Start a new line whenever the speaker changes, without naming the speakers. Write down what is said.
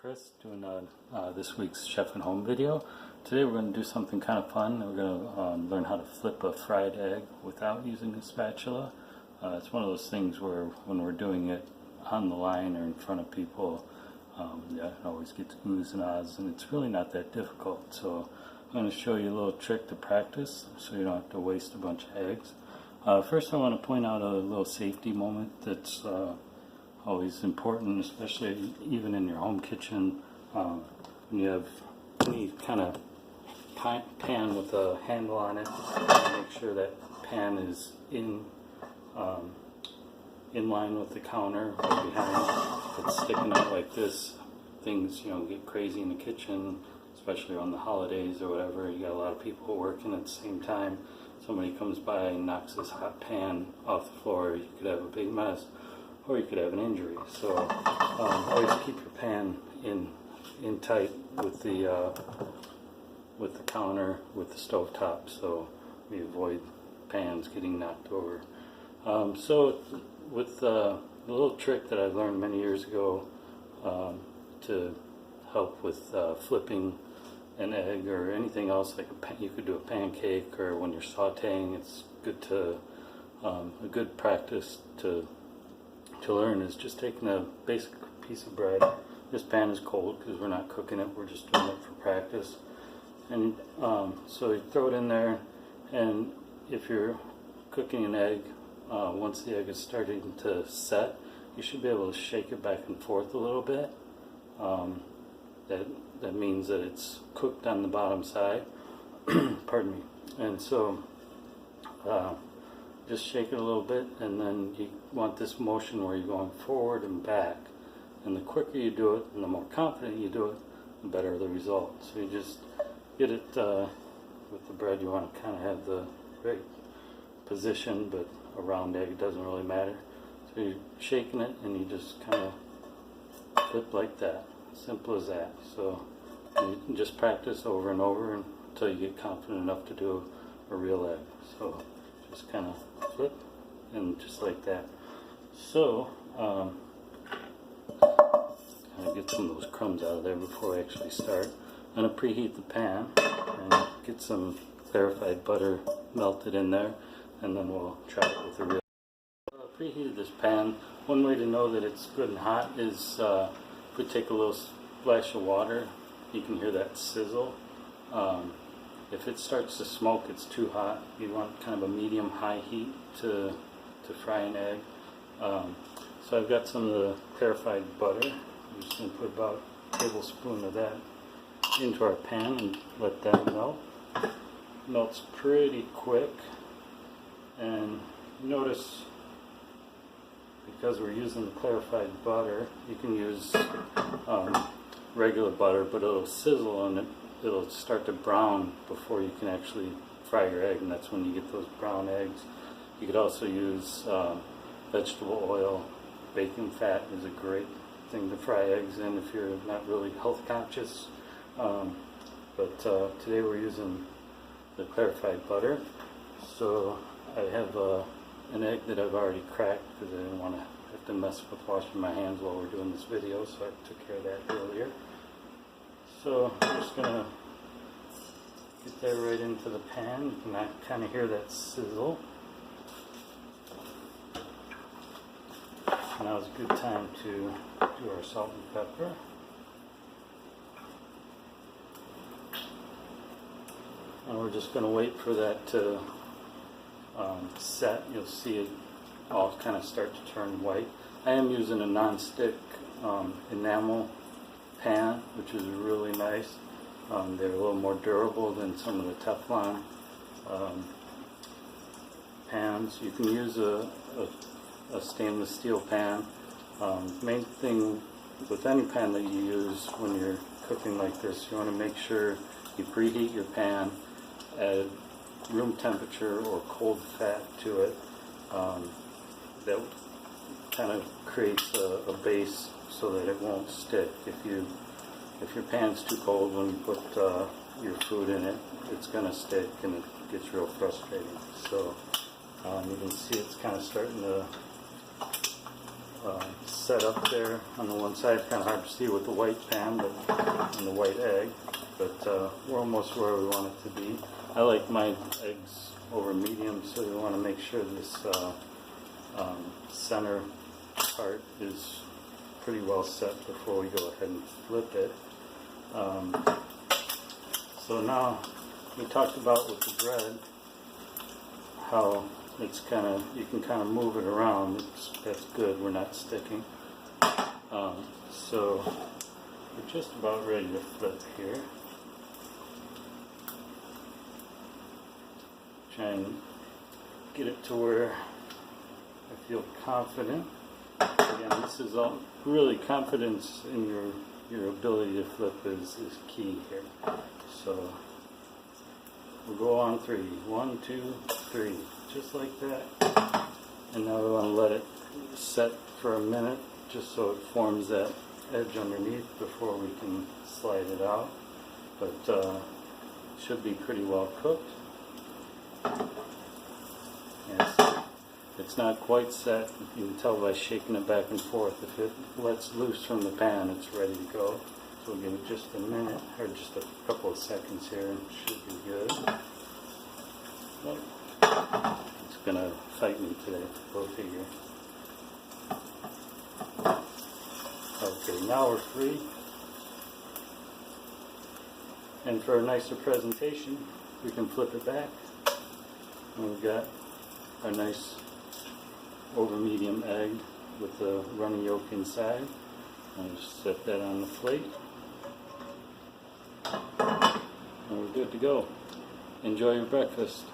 Chris, doing this week's Chef at Home video. Today we're going to do something kind of fun. We're going to learn how to flip a fried egg without using a spatula. It's one of those things where when we're doing it on the line or in front of people, it always gets oohs and ahs, and it's really not that difficult. So I'm going to show you a little trick to practice so you don't have to waste a bunch of eggs. First I want to point out a little safety moment that's always important, especially even in your home kitchen. When you have any kind of pan with a handle on it, make sure that pan is in line with the counter or behind. If it's sticking out like this, things get crazy in the kitchen, especially on the holidays or whatever. You got a lot of people working at the same time. Somebody comes by and knocks this hot pan off the floor. You could have a big mess, or you could have an injury. So always keep your pan in tight with the counter, with the stove top, so we avoid pans getting knocked over. So with a little trick that I learned many years ago to help with flipping an egg or anything else, like you could do a pancake, or when you're sauteing, it's good to a good practice to learn is just taking a basic piece of bread. This pan is cold because we're not cooking it, we're just doing it for practice. And so you throw it in there, and if you're cooking an egg, once the egg is starting to set, you should be able to shake it back and forth a little bit. That means that it's cooked on the bottom side. Pardon me. And so just shake it a little bit, and then you want this motion where you're going forward and back. And the quicker you do it and the more confident you do it, the better the result. So you just get it with the bread. You want to kind of have the right position, but a round egg doesn't really matter. So you're shaking it, and you just kind of flip like that. Simple as that. So you can just practice over and over until you get confident enough to do a real egg. So just kind of flip, and just like that. So kind of get some of those crumbs out of there before I actually start. I'm going to preheat the pan and get some clarified butter melted in there, and then we'll try it with the real. I preheated this pan. One way to know that it's good and hot is if we take a little splash of water, you can hear that sizzle. If it starts to smoke, it's too hot. You want kind of a medium-high heat to fry an egg. So I've got some of the clarified butter. I'm just going to put about a tablespoon of that into our pan and let that melt. It melts pretty quick. And notice, because we're using the clarified butter, you can use regular butter, but it'll sizzle and it'll start to brown before you can actually fry your egg, and that's when you get those brown eggs. You could also use vegetable oil. Bacon fat is a great thing to fry eggs in if you're not really health conscious. But today we're using the clarified butter. So I have an egg that I've already cracked because I didn't want to have to mess with washing my hands while we're doing this video, so I took care of that earlier. So I'm just going to get that right into the pan. You can kind of hear that sizzle. Now is a good time to do our salt and pepper. And we're just going to wait for that to set. You'll see it all kind of start to turn white. I am using a non-stick enamel pan, which is really nice. They're a little more durable than some of the Teflon pans. You can use a stainless steel pan. Main thing with any pan that you use when you're cooking like this, you want to make sure you preheat your pan, add room temperature or cold fat to it. That kind of creates a base so that it won't stick. If your pan's too cold when you put your food in it, it's going to stick and it gets real frustrating. So you can see it's kind of starting to set up there on the one side. Kind of hard to see with the white pan, but and the white egg. But we're almost where we want it to be. I like my eggs over medium, so we want to make sure this center part is pretty well set before we go ahead and flip it. So now we talked about with the bread how it's kind of, you can kind of move it around. That's good, we're not sticking. So we're just about ready to flip here. Try and get it to where I feel confident. Again, this is all really, confidence in your ability to flip is key here. So we'll go on 3. 1, 2, 3. Just like that. And now we want to let it set for a minute just so it forms that edge underneath before we can slide it out. But should be pretty well cooked. Yes. It's not quite set. You can tell by shaking it back and forth. If it lets loose from the pan, it's ready to go. So we'll give it just a minute, or just a couple of seconds here, and it should be good. But it's going to fight me today, go figure. Okay, now we're free. And for a nicer presentation, we can flip it back. And we've got our nice over medium egg with the runny yolk inside. I'll just set that on the plate. And we're good to go. Enjoy your breakfast.